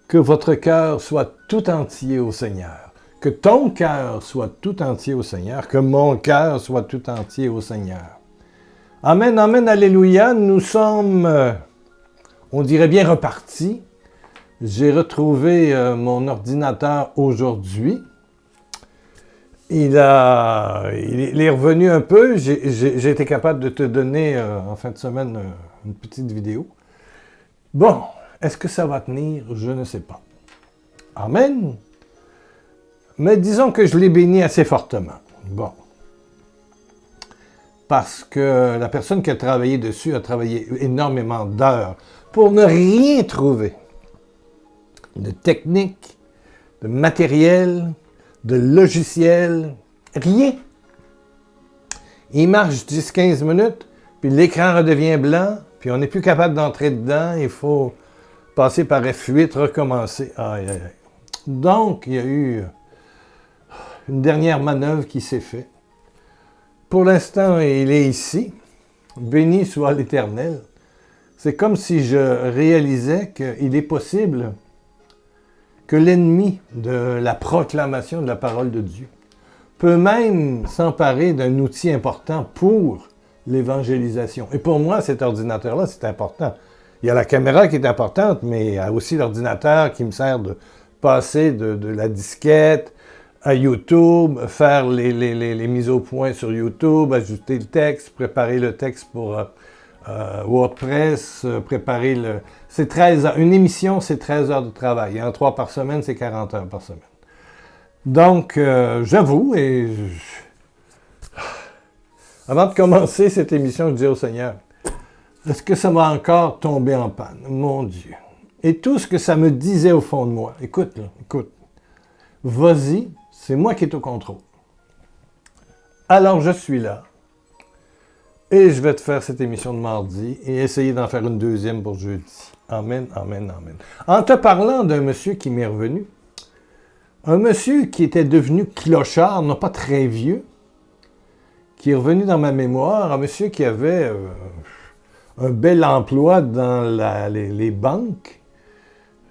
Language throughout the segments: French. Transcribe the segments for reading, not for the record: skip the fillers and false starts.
Que votre cœur soit tout entier au Seigneur. Que ton cœur soit tout entier au Seigneur. Que mon cœur soit tout entier au Seigneur. Amen, amen, alléluia. Nous sommes, on dirait bien repartis. J'ai retrouvé mon ordinateur aujourd'hui. Il est revenu un peu. J'ai été capable de te donner en fin de semaine une petite vidéo. Bon, est-ce que ça va tenir? Je ne sais pas. Amen. Mais disons que je l'ai béni assez fortement. Bon. Parce que la personne qui a travaillé dessus a travaillé énormément d'heures pour ne rien trouver. De technique, de matériel, de logiciel, rien. Il marche 10-15 minutes, puis l'écran redevient blanc, puis on n'est plus capable d'entrer dedans, il faut passer par F8, recommencer. Aïe, aïe, aïe. Donc, il y a eu une dernière manœuvre qui s'est faite. Pour l'instant, il est ici. Béni soit l'Éternel. C'est comme si je réalisais qu'il est possible que l'ennemi de la proclamation de la parole de Dieu peut même s'emparer d'un outil important pour l'évangélisation. Et pour moi, cet ordinateur-là, c'est important. Il y a la caméra qui est importante, mais il y a aussi l'ordinateur qui me sert de passer de la disquette à YouTube, faire les mises au point sur YouTube, ajouter le texte, préparer le texte pour WordPress, préparer le... C'est 13 heures. Une émission, c'est 13 heures de travail. Et en 3 par semaine, c'est 40 heures par semaine. Donc, j'avoue, avant de commencer cette émission, je disais au Seigneur, est-ce que ça va encore tomber en panne? Mon Dieu. Et tout ce que ça me disait au fond de moi, écoute, là, écoute, vas-y, c'est moi qui est au contrôle. Alors, je suis là. Et je vais te faire cette émission de mardi et essayer d'en faire une deuxième pour jeudi. Amen, amen, amen. En te parlant d'un monsieur qui m'est revenu, un monsieur qui était devenu clochard, non pas très vieux, qui est revenu dans ma mémoire, un monsieur qui avait un bel emploi dans les banques.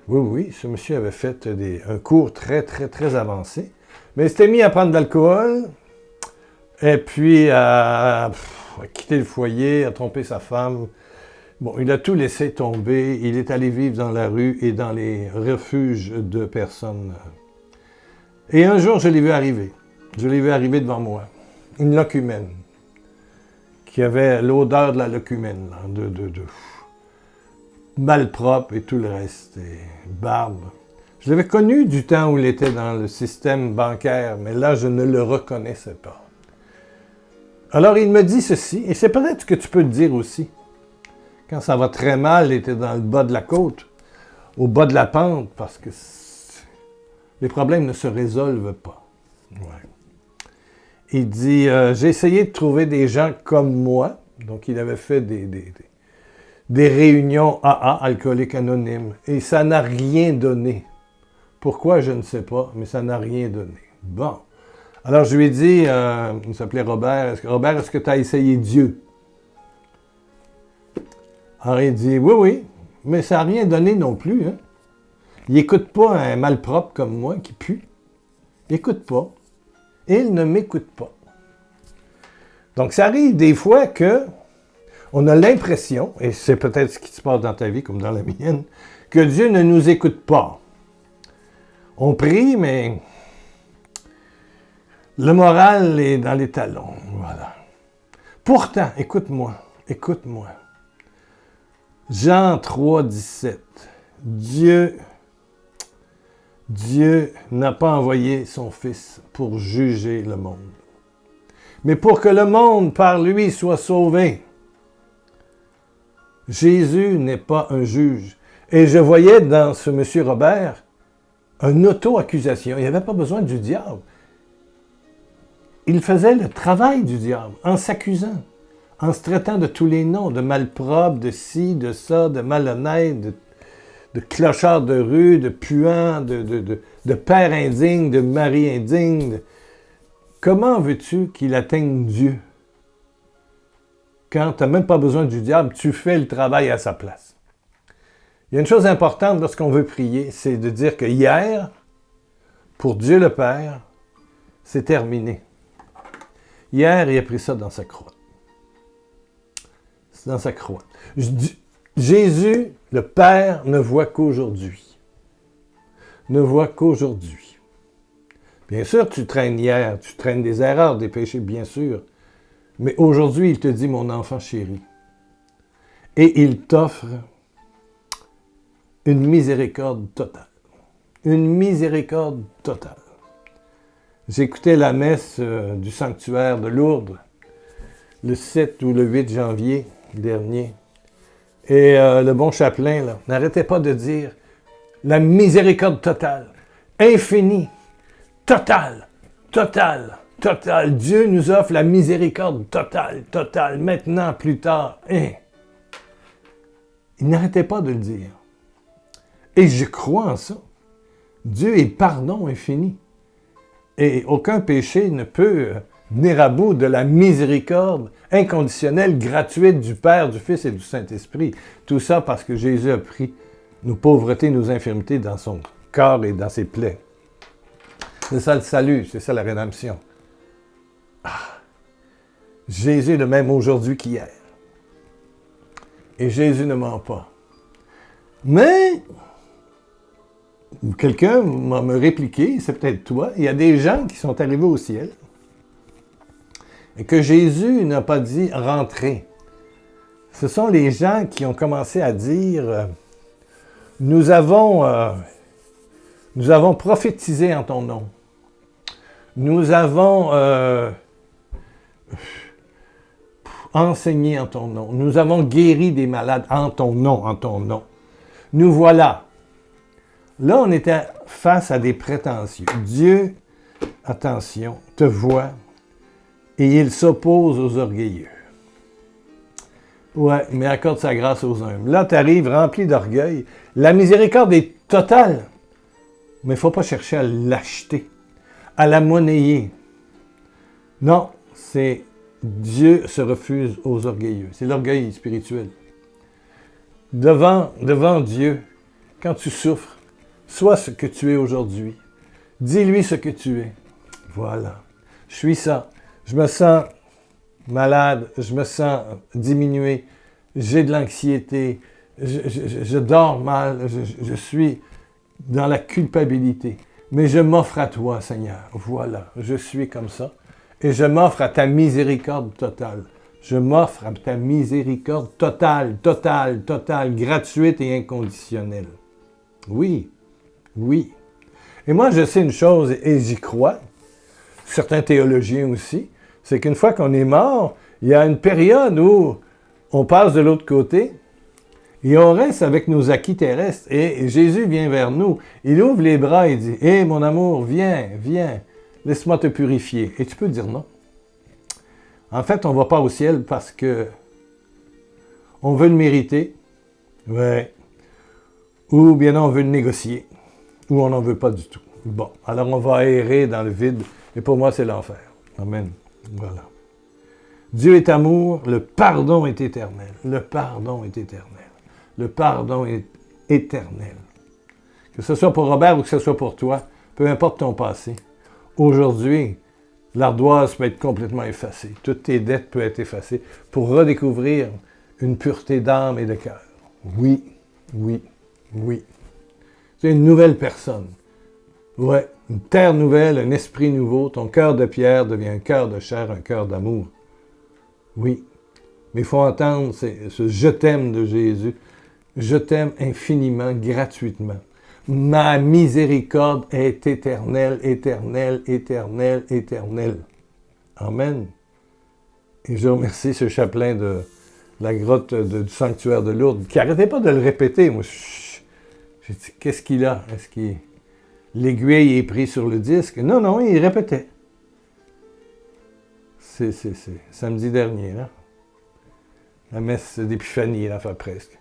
Oui, oui, ce monsieur avait fait un cours très, très, très avancé, mais il s'était mis à prendre de l'alcool, et puis à quitter le foyer, à tromper sa femme. Bon, il a tout laissé tomber. Il est allé vivre dans la rue et dans les refuges de personnes. Et un jour, je l'ai vu arriver. Je l'ai vu arriver devant moi. Une locumène qui avait l'odeur de la locumène, là, de malpropre et tout le reste, et barbe. Je l'avais connu du temps où il était dans le système bancaire, mais là, je ne le reconnaissais pas. Alors, il me dit ceci, et c'est peut-être ce que tu peux te dire aussi. Quand ça va très mal, il était dans le bas de la côte, au bas de la pente, parce que les problèmes ne se résolvent pas. Ouais. Il dit, j'ai essayé de trouver des gens comme moi, donc il avait fait des réunions AA, Alcooliques Anonymes, et ça n'a rien donné. Pourquoi, je ne sais pas, mais ça n'a rien donné. Bon. Alors, je lui ai dit, il s'appelait Robert, Robert, est-ce que tu as essayé Dieu? Alors, il dit, oui, oui, mais ça n'a rien donné non plus. Hein? Il n'écoute pas un malpropre comme moi qui pue. Il n'écoute pas. Il ne m'écoute pas. Donc, ça arrive des fois que on a l'impression, et c'est peut-être ce qui se passe dans ta vie comme dans la mienne, que Dieu ne nous écoute pas. On prie, mais le moral est dans les talons. Voilà. Pourtant, écoute-moi. Jean 3, 17. Dieu n'a pas envoyé son Fils pour juger le monde, mais pour que le monde par lui soit sauvé. Jésus n'est pas un juge. Et je voyais dans ce monsieur Robert une auto-accusation. Il n'y avait pas besoin du diable. Il faisait le travail du diable en s'accusant, en se traitant de tous les noms, de malpropre, de ci, de ça, de malhonnête, de clochard de rue, de puant, de père indigne, de mari indigne. Comment veux-tu qu'il atteigne Dieu? Quand tu n'as même pas besoin du diable, tu fais le travail à sa place. Il y a une chose importante lorsqu'on veut prier, c'est de dire que hier, pour Dieu le Père, c'est terminé. Hier, il a pris ça dans sa croix. C'est dans sa croix. Jésus, le Père, ne voit qu'aujourd'hui. Ne voit qu'aujourd'hui. Bien sûr, tu traînes hier, tu traînes des erreurs, des péchés, bien sûr. Mais aujourd'hui, il te dit, mon enfant chéri. Et il t'offre une miséricorde totale. Une miséricorde totale. J'écoutais la messe du sanctuaire de Lourdes le 7 ou le 8 janvier dernier. Et le bon chapelain là, n'arrêtait pas de dire la miséricorde totale, infinie, totale, totale, totale. Dieu nous offre la miséricorde totale, totale, maintenant, plus tard. Hein? Il n'arrêtait pas de le dire. Et je crois en ça. Dieu est pardon infini. Et aucun péché ne peut venir à bout de la miséricorde inconditionnelle, gratuite du Père, du Fils et du Saint-Esprit. Tout ça parce que Jésus a pris nos pauvretés, nos infirmités dans son corps et dans ses plaies. C'est ça le salut, c'est ça la rédemption. Ah. Jésus est le même aujourd'hui qu'hier. Et Jésus ne ment pas. Mais, quelqu'un m'a répliqué, c'est peut-être toi, il y a des gens qui sont arrivés au ciel et que Jésus n'a pas dit « rentrez ». Ce sont les gens qui ont commencé à dire « nous avons prophétisé en ton nom. Nous avons enseigné en ton nom. Nous avons guéri des malades en ton nom, en ton nom. Nous voilà. » Là, on était face à des prétentieux. Dieu, attention, te voit et il s'oppose aux orgueilleux. Ouais, mais accorde sa grâce aux humbles. Là, tu arrives rempli d'orgueil. La miséricorde est totale, mais il ne faut pas chercher à l'acheter, à la monnayer. Non, c'est Dieu se refuse aux orgueilleux. C'est l'orgueil spirituel. Devant Dieu, quand tu souffres, sois ce que tu es aujourd'hui. Dis-lui ce que tu es. Voilà. Je suis ça. Je me sens malade. Je me sens diminué. J'ai de l'anxiété. Je dors mal. Je suis dans la culpabilité. Mais je m'offre à toi, Seigneur. Voilà. Je suis comme ça. Et je m'offre à ta miséricorde totale. Je m'offre à ta miséricorde totale, totale, totale, gratuite et inconditionnelle. Oui. Oui. Et moi, je sais une chose, et j'y crois, certains théologiens aussi, c'est qu'une fois qu'on est mort, il y a une période où on passe de l'autre côté et on reste avec nos acquis terrestres. Et Jésus vient vers nous, il ouvre les bras et dit « Hé, mon amour, viens, viens, laisse-moi te purifier. » Et tu peux dire non. En fait, on ne va pas au ciel parce que on veut le mériter, ouais, ou bien on veut le négocier. Ou on n'en veut pas du tout. Bon, alors on va errer dans le vide, et pour moi, c'est l'enfer. Amen. Voilà. Dieu est amour, le pardon est éternel. Le pardon est éternel. Le pardon est éternel. Que ce soit pour Robert ou que ce soit pour toi, peu importe ton passé, aujourd'hui, l'ardoise peut être complètement effacée. Toutes tes dettes peuvent être effacées pour redécouvrir une pureté d'âme et de cœur. Oui, oui, oui. Tu es une nouvelle personne. Ouais, une terre nouvelle, un esprit nouveau. Ton cœur de pierre devient un cœur de chair, un cœur d'amour. Oui, mais il faut entendre ce « je t'aime » de Jésus. Je t'aime infiniment, gratuitement. Ma miséricorde est éternelle, éternelle, éternelle, éternelle. Amen. Et je remercie ce chapelain de la grotte du sanctuaire de Lourdes qui n'arrêtait pas de le répéter. Moi, j'ai dit, qu'est-ce qu'il a? Est-ce qu'il l'aiguille est prise sur le disque? Non, non, il répétait. C'est samedi dernier, là. La messe d'épiphanie, là, enfin presque.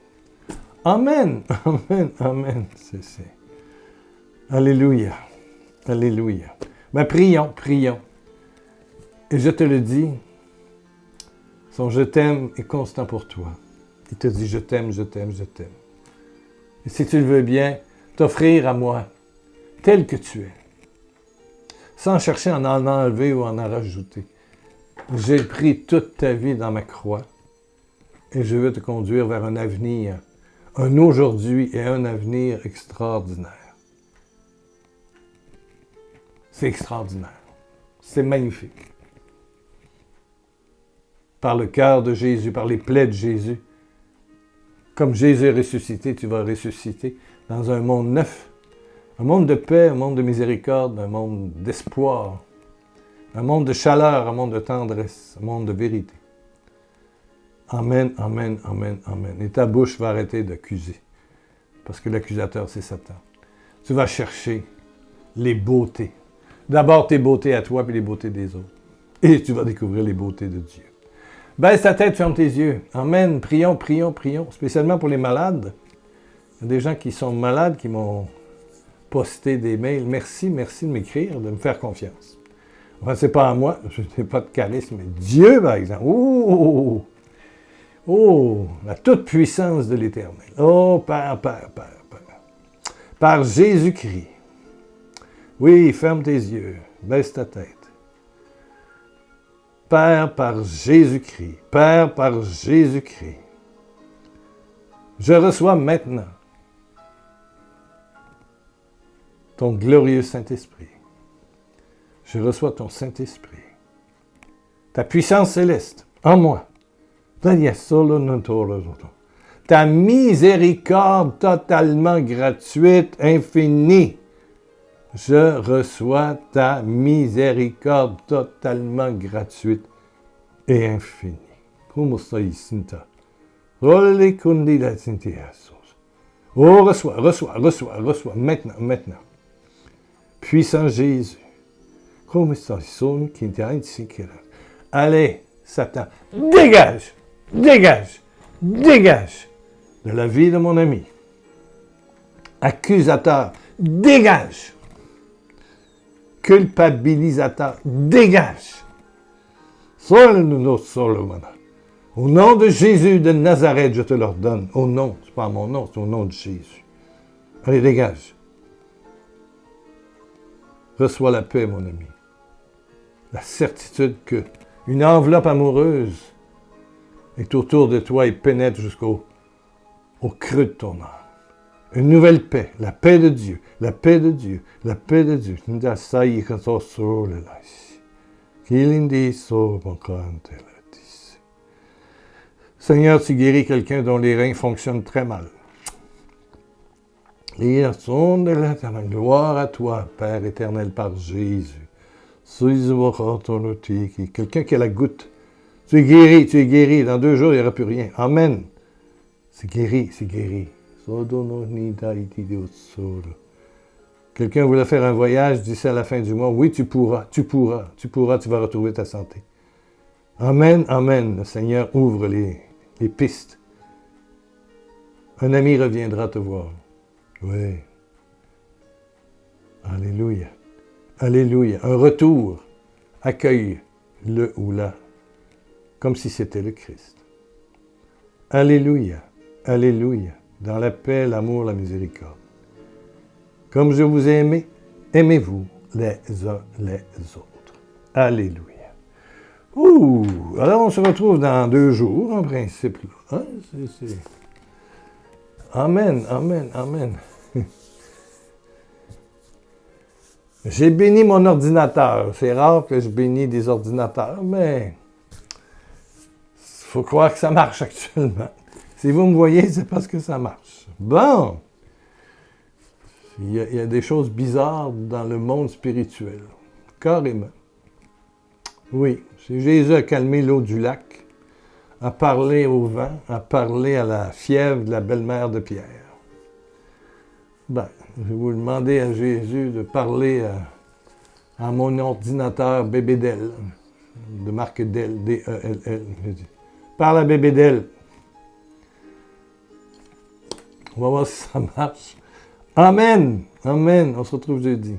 Amen, amen, amen. Alléluia, alléluia. Ben, prions, prions. Et je te le dis, son « je t'aime » est constant pour toi. Il te dit « je t'aime, je t'aime, je t'aime ». Et si tu le veux bien, t'offrir à moi, tel que tu es, sans chercher à en enlever ou à en rajouter. J'ai pris toute ta vie dans ma croix et je veux te conduire vers un avenir, un aujourd'hui et un avenir extraordinaire. C'est extraordinaire. C'est magnifique. Par le cœur de Jésus, par les plaies de Jésus, comme Jésus est ressuscité, tu vas ressusciter dans un monde neuf, un monde de paix, un monde de miséricorde, un monde d'espoir, un monde de chaleur, un monde de tendresse, un monde de vérité. Amen, amen, amen, amen. Et ta bouche va arrêter d'accuser, parce que l'accusateur, c'est Satan. Tu vas chercher les beautés. D'abord tes beautés à toi, puis les beautés des autres. Et tu vas découvrir les beautés de Dieu. Baisse ta tête, ferme tes yeux. Amen. Prions, prions, prions. Spécialement pour les malades. Il y a des gens qui sont malades, qui m'ont posté des mails. Merci, merci de m'écrire, de me faire confiance. Enfin, c'est pas à moi, je n'ai pas de charisme, mais Dieu, par exemple. Oh, oh, la toute-puissance de l'Éternel. Oh, Père, Père, Père, Père. Par Jésus-Christ. Oui, ferme tes yeux, baisse ta tête. Père, par Jésus-Christ. Père, par Jésus-Christ. Je reçois maintenant ton glorieux Saint-Esprit. Je reçois ton Saint-Esprit. Ta puissance céleste en moi. Ta miséricorde totalement gratuite, infinie. Je reçois ta miséricorde totalement gratuite et infinie. Oh, reçois, reçois, reçois, reçois, maintenant, maintenant. Puissant Jésus. Allez, Satan, dégage, dégage, dégage de la vie de mon ami. Accusateur, dégage. Culpabilisateur, dégage. Au nom de Jésus de Nazareth, je te l'ordonne. Au nom, c'est pas mon nom, c'est au nom de Jésus. Allez, dégage. Reçois la paix, mon ami. La certitude que une enveloppe amoureuse est autour de toi et pénètre jusqu'au creux de ton âme. Une nouvelle paix, la paix de Dieu, la paix de Dieu, la paix de Dieu. Seigneur, tu guéris quelqu'un dont les reins fonctionnent très mal. Gloire à toi, Père éternel, par Jésus. Quelqu'un qui a la goutte. Tu es guéri, tu es guéri. Dans 2 jours, il n'y aura plus rien. Amen. C'est guéri, c'est guéri. Quelqu'un voulait faire un voyage d'ici à la fin du mois. Oui, tu pourras, tu pourras, tu pourras, tu vas retrouver ta santé. Amen, amen. Le Seigneur ouvre les pistes. Un ami reviendra te voir. Oui. Alléluia. Alléluia. Un retour. Accueille le ou la, comme si c'était le Christ. Alléluia. Alléluia. Dans la paix, l'amour, la miséricorde. Comme je vous ai aimé, aimez-vous les uns les autres. Alléluia. Ouh! Alors, on se retrouve dans 2 jours, en principe. Hein? Amen, amen, amen. J'ai béni mon ordinateur. C'est rare que je bénis des ordinateurs, mais il faut croire que ça marche actuellement. Si vous me voyez, c'est parce que ça marche. Bon! Il y a des choses bizarres dans le monde spirituel. Carrément. Oui, Jésus a calmé l'eau du lac, a parlé au vent, a parlé à la fièvre de la belle-mère de Pierre. Ben, je vais vous demander à Jésus de parler à mon ordinateur bébé Dell, de marque Dell, D-E-L-L. Parle à bébé Dell. On va voir si ça marche. Amen. Amen. On se retrouve jeudi.